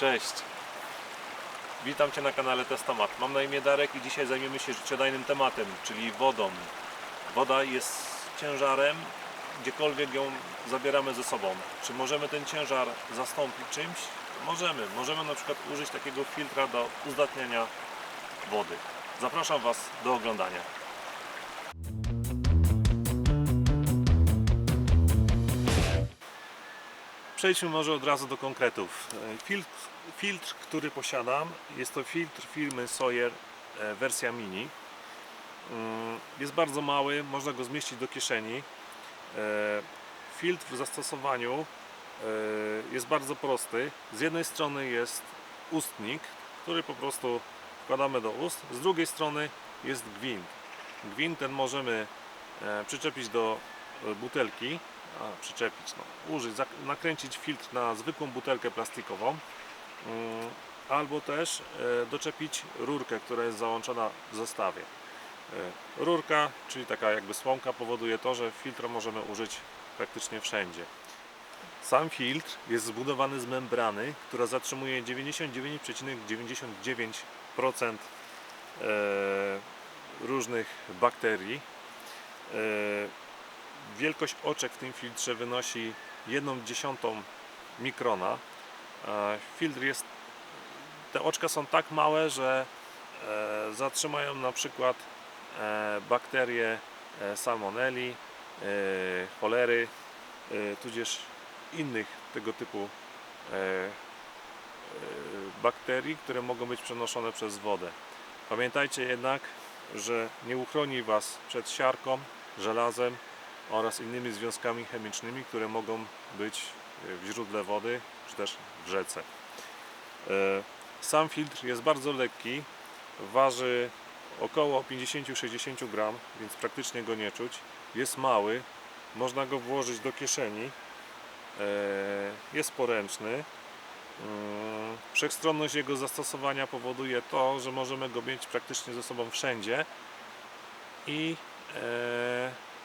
Cześć! Witam Cię na kanale Testomat. Mam na imię Darek i dzisiaj zajmiemy się życiodajnym tematem, czyli wodą. Woda jest ciężarem, gdziekolwiek ją zabieramy ze sobą. Czy możemy ten ciężar zastąpić czymś? Możemy. Możemy na przykład użyć takiego filtra do uzdatniania wody. Zapraszam Was do oglądania. Przejdźmy może od razu do konkretów. Filtr, który posiadam, jest to filtr firmy Sawyer, wersja mini. Jest bardzo mały, można go zmieścić do kieszeni. Filtr w zastosowaniu jest bardzo prosty. Z jednej strony jest ustnik, który po prostu wkładamy do ust, z drugiej strony jest gwint. Gwint ten możemy przyczepić do butelki, użyć, nakręcić filtr na zwykłą butelkę plastikową, albo też doczepić rurkę, która jest załączona w zestawie. Rurka, czyli taka jakby słomka, powoduje to, że filtra możemy użyć praktycznie wszędzie. Sam filtr jest zbudowany z membrany, która zatrzymuje 99,99% różnych bakterii. Wielkość oczek w tym filtrze wynosi 1/10 mikrona. Te oczka są tak małe, że zatrzymają na przykład bakterie salmonelli, cholery, tudzież innych tego typu bakterii, które mogą być przenoszone przez wodę. Pamiętajcie jednak, że nie uchroni Was przed siarką, żelazem oraz innymi związkami chemicznymi, które mogą być w źródle wody czy też w rzece. Sam filtr jest bardzo lekki, waży około 50-60 gram, więc praktycznie go nie czuć. Jest mały, można go włożyć do kieszeni, jest poręczny. Wszechstronność jego zastosowania powoduje to, że możemy go mieć praktycznie ze sobą wszędzie i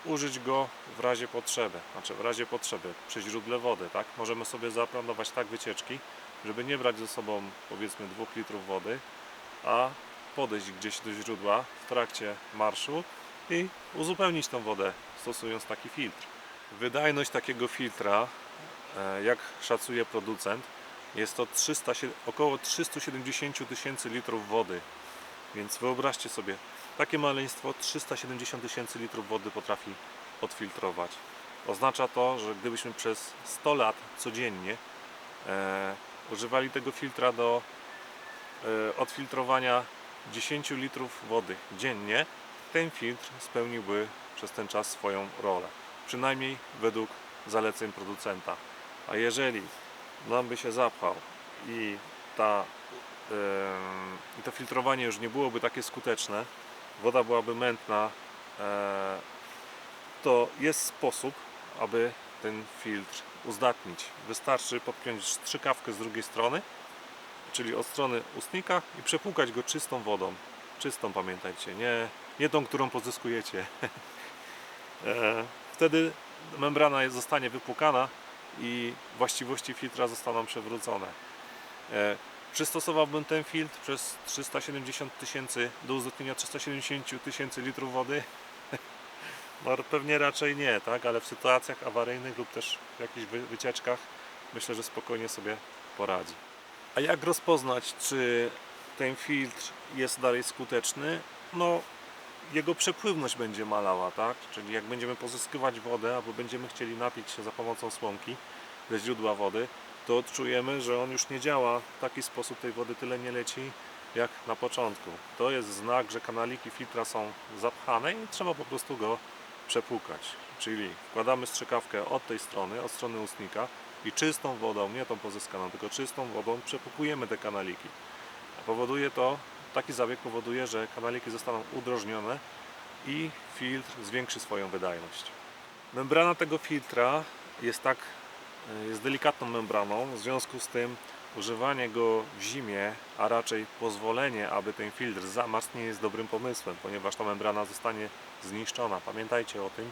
użyć go w razie potrzeby, przy źródle wody, tak? Możemy sobie zaplanować tak wycieczki, żeby nie brać ze sobą powiedzmy 2 litrów wody, a podejść gdzieś do źródła w trakcie marszu i uzupełnić tą wodę, stosując taki filtr. Wydajność takiego filtra, jak szacuje producent, jest to około 370 tysięcy litrów wody. Więc wyobraźcie sobie, takie maleństwo 370 tysięcy litrów wody potrafi odfiltrować. Oznacza to, że gdybyśmy przez 100 lat codziennie używali tego filtra do odfiltrowania 10 litrów wody dziennie, ten filtr spełniłby przez ten czas swoją rolę. Przynajmniej według zaleceń producenta. A jeżeli nam by się zapchał i to filtrowanie już nie byłoby takie skuteczne, woda byłaby mętna, to jest sposób, aby ten filtr uzdatnić. Wystarczy podpiąć strzykawkę z drugiej strony, czyli od strony ustnika, i przepłukać go czystą wodą. Czystą, pamiętajcie, nie tą, którą pozyskujecie. Wtedy membrana zostanie wypłukana i właściwości filtra zostaną przywrócone. Przystosowałbym ten filtr przez 370 tysięcy do uzdatnienia 370 tysięcy litrów wody? No pewnie raczej nie, tak? Ale w sytuacjach awaryjnych lub też w jakichś wycieczkach myślę, że spokojnie sobie poradzi. A jak rozpoznać, czy ten filtr jest dalej skuteczny? No, jego przepływność będzie malała, tak? Czyli jak będziemy pozyskiwać wodę, albo będziemy chcieli napić się za pomocą słomki ze źródła wody, to odczujemy, że on już nie działa w taki sposób, tej wody tyle nie leci jak na początku. To jest znak, że kanaliki filtra są zapchane i trzeba po prostu go przepłukać. Czyli wkładamy strzykawkę od tej strony, od strony ustnika i czystą wodą, nie tą pozyskaną, tylko czystą wodą przepłukujemy te kanaliki. Taki zabieg powoduje, że kanaliki zostaną udrożnione i filtr zwiększy swoją wydajność. Membrana tego filtra jest delikatną membraną, w związku z tym używanie go w zimie, a raczej pozwolenie, aby ten filtr zamarzł, nie jest dobrym pomysłem, ponieważ ta membrana zostanie zniszczona. Pamiętajcie o tym,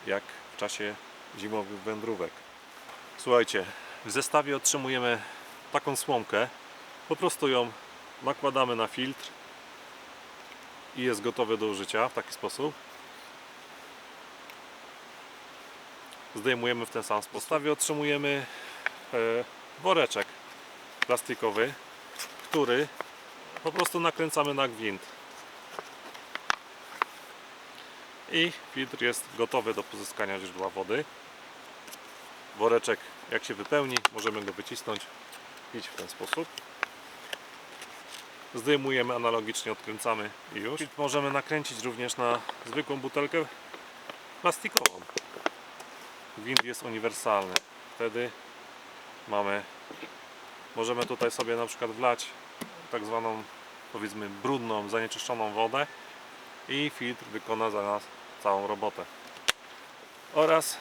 jak w czasie zimowych wędrówek. Słuchajcie, w zestawie otrzymujemy taką słomkę. Po prostu ją nakładamy na filtr i jest gotowy do użycia w taki sposób. Zdejmujemy w ten sam sposób. W zestawie otrzymujemy woreczek plastikowy, który po prostu nakręcamy na gwint i filtr jest gotowy do pozyskania źródła wody. Woreczek, jak się wypełni, możemy go wycisnąć w ten sposób. Zdejmujemy, analogicznie odkręcamy i już. Filtr możemy nakręcić również na zwykłą butelkę plastikową. Gwint jest uniwersalny. Wtedy możemy tutaj sobie na przykład wlać tak zwaną, powiedzmy, brudną, zanieczyszczoną wodę i filtr wykona za nas całą robotę. Oraz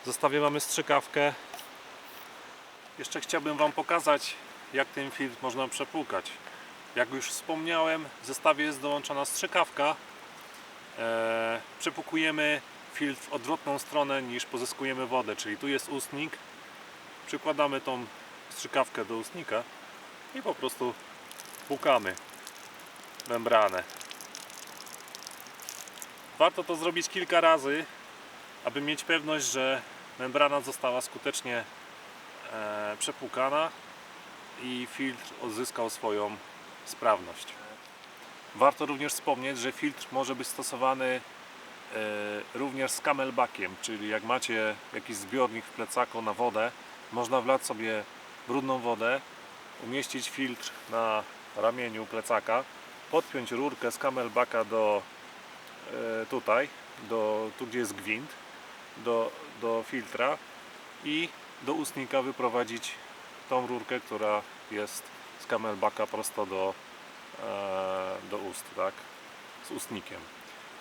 w zestawie mamy strzykawkę. Jeszcze chciałbym Wam pokazać, jak ten filtr można przepłukać. Jak już wspomniałem, w zestawie jest dołączona strzykawka. Przepłukujemy filtr w odwrotną stronę niż pozyskujemy wodę, czyli tu jest ustnik. Przykładamy tą strzykawkę do ustnika i po prostu płukamy membranę. Warto to zrobić kilka razy, aby mieć pewność, że membrana została skutecznie przepłukana i filtr odzyskał swoją sprawność. Warto również wspomnieć, że filtr może być stosowany również z camelbackiem, czyli jak macie jakiś zbiornik w plecaku na wodę, można wlać sobie brudną wodę, umieścić filtr na ramieniu plecaka, podpiąć rurkę z camelbacka do tu gdzie jest gwint, do filtra i do ustnika wyprowadzić tą rurkę, która jest z camelbacka prosto do ust, tak? Z ustnikiem.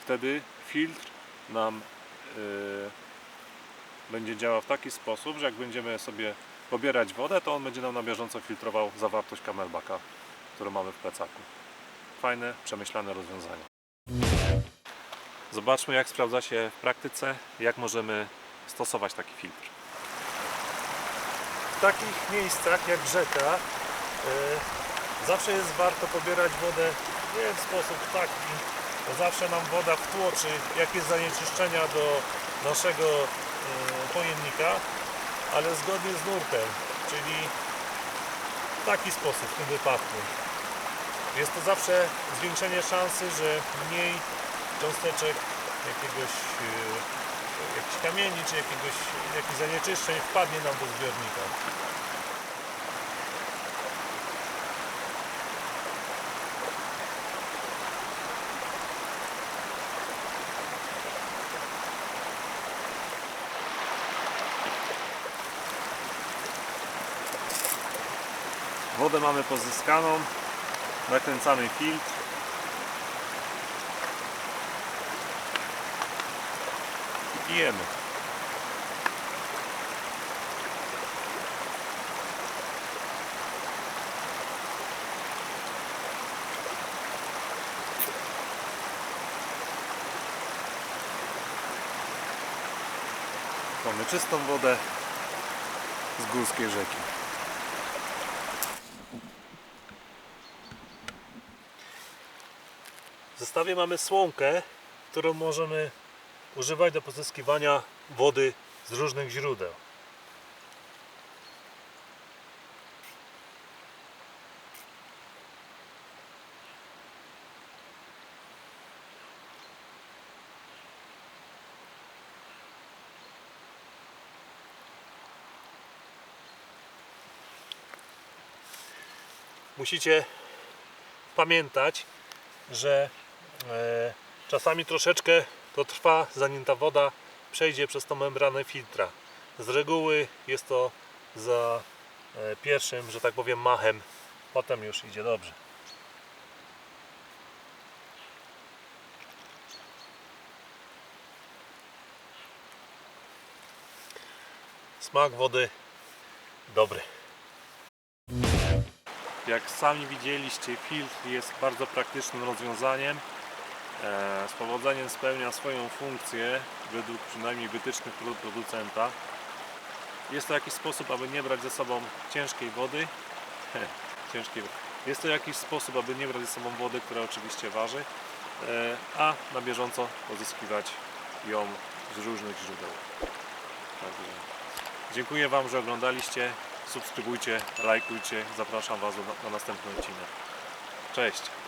Wtedy filtr nam będzie działał w taki sposób, że jak będziemy sobie pobierać wodę, to on będzie nam na bieżąco filtrował zawartość camelbacka, którą mamy w plecaku. Fajne, przemyślane rozwiązanie. Zobaczmy, jak sprawdza się w praktyce, jak możemy stosować taki filtr. W takich miejscach jak rzeka zawsze jest warto pobierać wodę nie w sposób taki, bo zawsze nam woda wtłoczy jakieś zanieczyszczenia do naszego pojemnika, ale zgodnie z nurtem, czyli w taki sposób w tym wypadku. Jest to zawsze zwiększenie szansy, że mniej cząsteczek jakichś kamieni czy jakichś zanieczyszczeń wpadnie nam do zbiornika. Wodę mamy pozyskaną, nakręcamy filtr. I pijemy. Mamy czystą wodę z górskiej rzeki. W zestawie mamy słomkę, którą możemy używać do pozyskiwania wody z różnych źródeł. Musicie pamiętać, że czasami troszeczkę to trwa, zanim ta woda przejdzie przez tą membranę filtra. Z reguły jest to za pierwszym, że tak powiem, machem, potem już idzie dobrze. Smak wody dobry. Jak sami widzieliście, filtr jest bardzo praktycznym rozwiązaniem. Z powodzeniem spełnia swoją funkcję według przynajmniej wytycznych producenta. Jest to jakiś sposób, aby nie brać ze sobą ciężkiej wody ciężkiej wody. Jest to jakiś sposób, aby nie brać ze sobą wody, która oczywiście waży, a na bieżąco pozyskiwać ją z różnych źródeł. Także dziękuję Wam, że oglądaliście. Subskrybujcie, lajkujcie. Zapraszam Was na następny odcinek. Cześć!